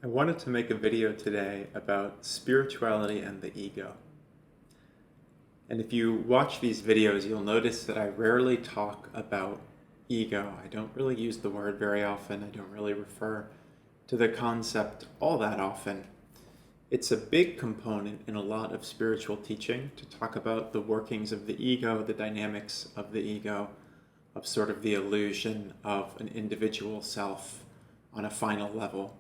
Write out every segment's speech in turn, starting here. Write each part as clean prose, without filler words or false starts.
I wanted to make a video today about spirituality and the ego. And if you watch these videos, you'll notice that I rarely talk about ego. I don't really use the word very often. I don't really refer to the concept all that often. It's a big component in a lot of spiritual teaching to talk about the workings of the ego, the dynamics of the ego, of sort of the illusion of an individual self on a final level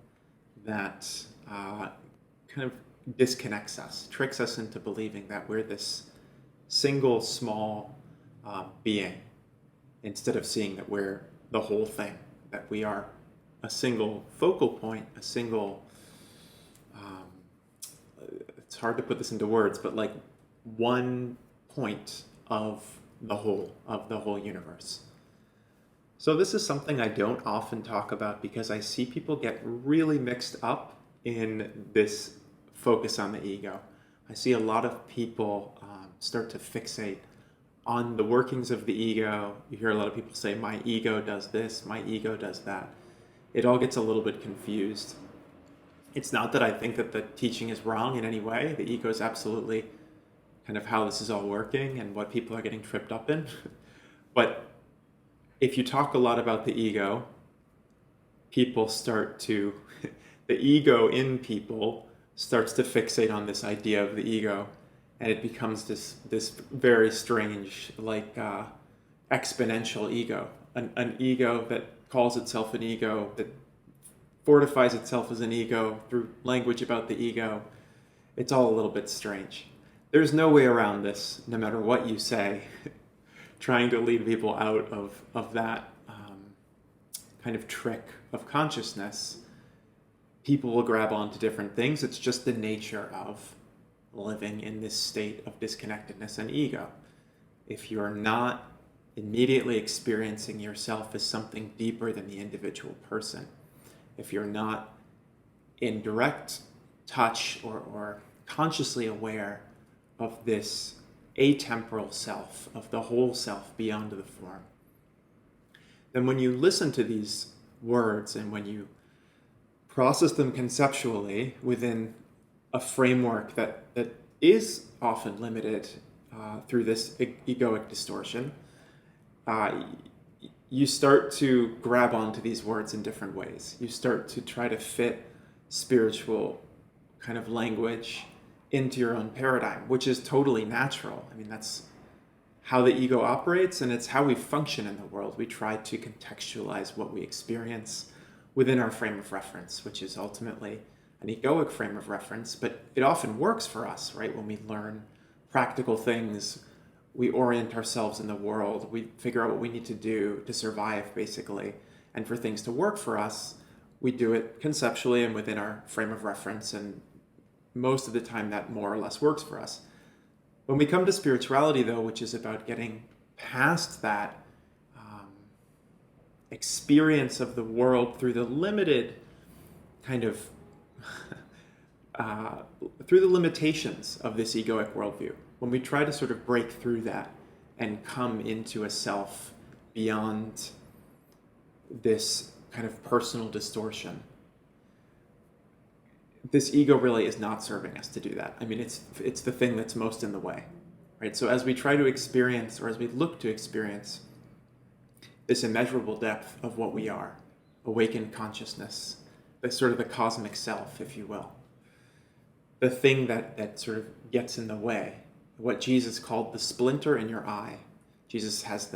that kind of disconnects us, tricks us into believing that we're this single small being instead of seeing that we're the whole thing, that we are a single focal point, a single, it's hard to put this into words, but like one point of the whole universe. So this is something I don't often talk about because I see people get really mixed up in this focus on the ego. I see a lot of people start to fixate on the workings of the ego. You hear a lot of people say, my ego does this, my ego does that. It all gets a little bit confused. It's not that I think that the teaching is wrong in any way. The ego is absolutely kind of how this is all working and what people are getting tripped up in. But if you talk a lot about the ego, people start to, the ego in people starts to fixate on this idea of the ego, and it becomes this very strange, like exponential ego, an ego that calls itself an ego, that fortifies itself as an ego through language about the ego. It's all a little bit strange. There's no way around this, no matter what you say. Trying to lead people out of that kind of trick of consciousness, people will grab onto different things. It's just the nature of living in this state of disconnectedness and ego. If you're not immediately experiencing yourself as something deeper than the individual person, if you're not in direct touch or consciously aware of this atemporal self, of the whole self beyond the form, then when you listen to these words and when you process them conceptually within a framework that is often limited through this egoic distortion, you start to grab onto these words in different ways. You start to try to fit spiritual kind of language into your own paradigm, which is totally natural. I mean, that's how the ego operates, and it's how we function in the world. We try to contextualize what we experience within our frame of reference, which is ultimately an egoic frame of reference, but it often works for us, right? When we learn practical things, we orient ourselves in the world, we figure out what we need to do to survive, basically. And for things to work for us, we do it conceptually and within our frame of reference, and most of the time that more or less works for us. When we come to spirituality, though, which is about getting past that experience of the world through the limited kind of, through the limitations of this egoic worldview, when we try to sort of break through that and come into a self beyond this kind of personal distortion, this ego really is not serving us to do that. I mean, it's the thing that's most in the way, right? So as we try to experience, or as we look to experience this immeasurable depth of what we are, awakened consciousness, the sort of the cosmic self, if you will, the thing that sort of gets in the way, what Jesus called the splinter in your eye. Jesus has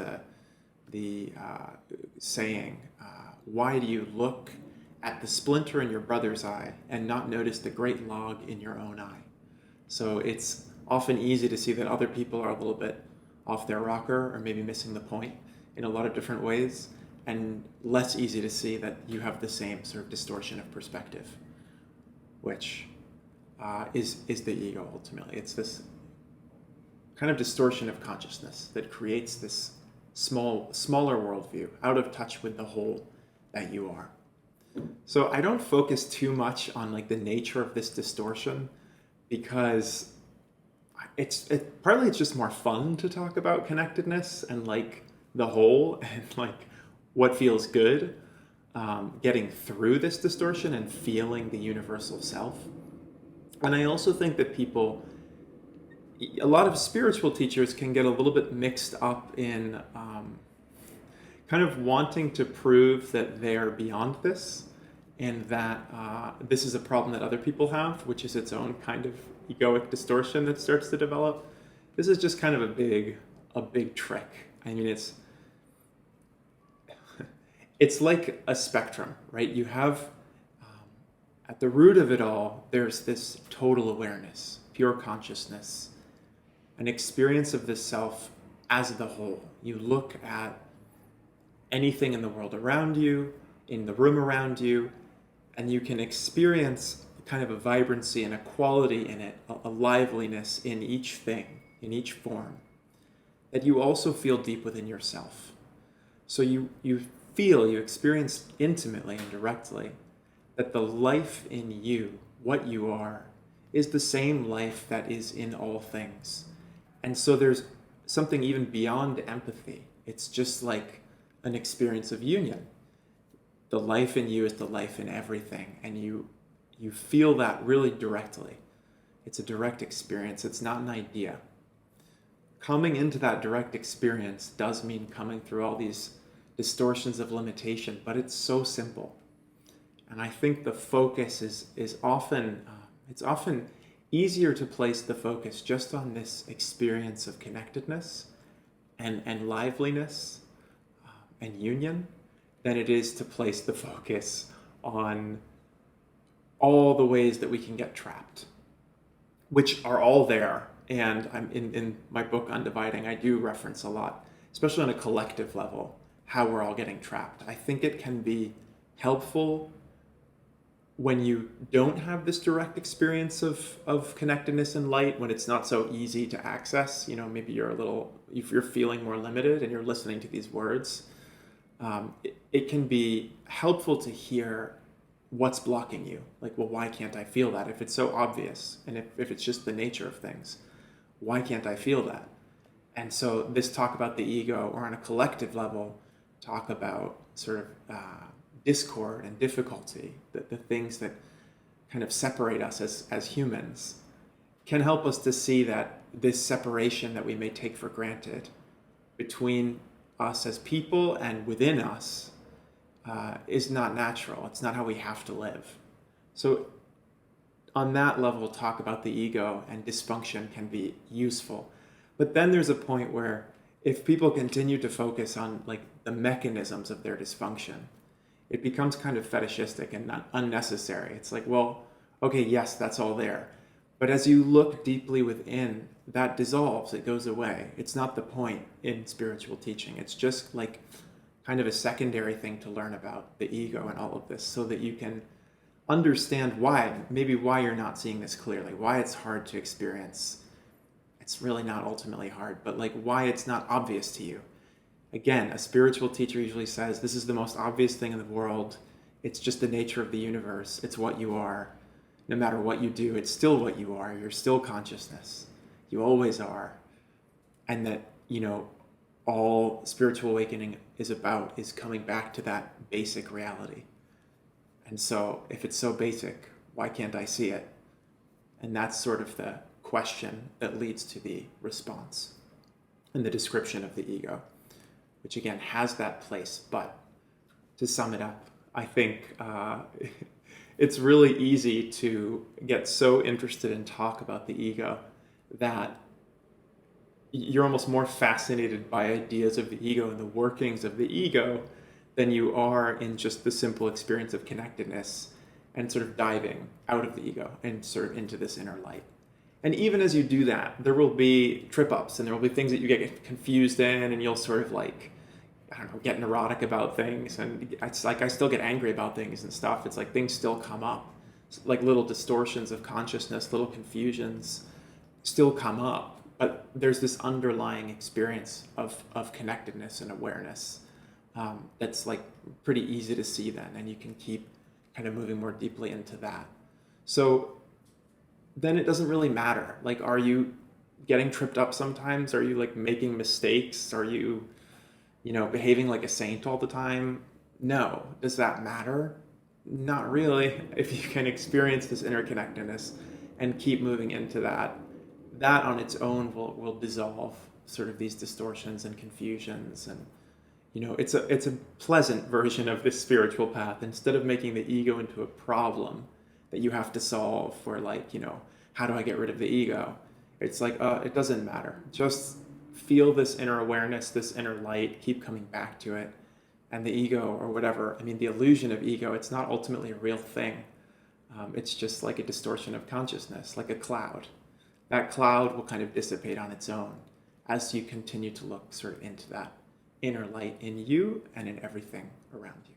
the saying, why do you look at the splinter in your brother's eye and not notice the great log in your own eye? So it's often easy to see that other people are a little bit off their rocker or maybe missing the point in a lot of different ways, and less easy to see that you have the same sort of distortion of perspective, which is the ego ultimately. It's this kind of distortion of consciousness that creates this smaller worldview, out of touch with the whole that you are. So I don't focus too much on like the nature of this distortion because partly it's just more fun to talk about connectedness and like the whole and like what feels good. getting through this distortion and feeling the universal self. And I also think that a lot of spiritual teachers can get a little bit mixed up in kind of wanting to prove that they're beyond this, and that this is a problem that other people have, which is its own kind of egoic distortion that starts to develop. This is just kind of a big trick. I mean, it's like a spectrum, right? You have, at the root of it all, there's this total awareness, pure consciousness, an experience of the self as the whole. You look at anything in the world around you, in the room around you, and you can experience kind of a vibrancy and a quality in it, a liveliness in each thing, in each form, that you also feel deep within yourself. So you experience intimately and directly that the life in you, what you are, is the same life that is in all things. And so there's something even beyond empathy. It's just like an experience of union. The life in you is the life in everything, and you feel that really directly. It's a direct experience. It's not an idea. Coming into that direct experience does mean coming through all these distortions of limitation, but it's so simple. And I think the focus is often, it's often easier to place the focus just on this experience of connectedness and liveliness and union than it is to place the focus on all the ways that we can get trapped, which are all there. And I'm in my book Undividing, I do reference a lot, especially on a collective level, how we're all getting trapped. I think it can be helpful when you don't have this direct experience of connectedness and light, when it's not so easy to access. Maybe if you're feeling more limited and you're listening to these words, it can be helpful to hear what's blocking you. Like, well, why can't I feel that? If it's so obvious, and if it's just the nature of things, why can't I feel that? And so this talk about the ego, or on a collective level, talk about sort of discord and difficulty, the things that kind of separate us as humans, can help us to see that this separation that we may take for granted between us as people and within us is not natural. It's not how we have to live. So on that level, talk about the ego and dysfunction can be useful. But then there's a point where if people continue to focus on like the mechanisms of their dysfunction, it becomes kind of fetishistic and not unnecessary. It's like, well, okay, yes, that's all there. But as you look deeply within, that dissolves, it goes away. It's not the point in spiritual teaching. It's just like kind of a secondary thing to learn about the ego and all of this, so that you can understand maybe why you're not seeing this clearly, why it's hard to experience. It's really not ultimately hard, but like why it's not obvious to you. Again, a spiritual teacher usually says, this is the most obvious thing in the world. It's just the nature of the universe. It's what you are. No matter what you do, it's still what you are. You're still consciousness. You always are. And that, all spiritual awakening is about is coming back to that basic reality. And so if it's so basic, why can't I see it? And that's sort of the question that leads to the response and the description of the ego, which again has that place. But to sum it up, I think it's really easy to get so interested in talk about the ego that you're almost more fascinated by ideas of the ego and the workings of the ego than you are in just the simple experience of connectedness and sort of diving out of the ego and sort of into this inner light. And even as you do that, there will be trip-ups and there will be things that you get confused in, and you'll sort of like, get neurotic about things. And it's like I still get angry about things and stuff. It's like things still come up. It's like little distortions of consciousness, little confusions still come up. But there's this underlying experience of connectedness and awareness that's like pretty easy to see then, and you can keep kind of moving more deeply into that. So then it doesn't really matter. Like, are you getting tripped up sometimes? Are you like making mistakes? Are you, behaving like a saint all the time? No. Does that matter? Not really. If you can experience this interconnectedness and keep moving into that, that on its own will dissolve sort of these distortions and confusions. And it's a pleasant version of this spiritual path. Instead of making the ego into a problem that you have to solve for, like, how do I get rid of the ego? It's like, it doesn't matter. Just feel this inner awareness, this inner light, keep coming back to it. And the ego, or whatever, I mean, the illusion of ego, it's not ultimately a real thing. It's just like a distortion of consciousness, like a cloud. That cloud will kind of dissipate on its own as you continue to look sort of into that inner light in you and in everything around you.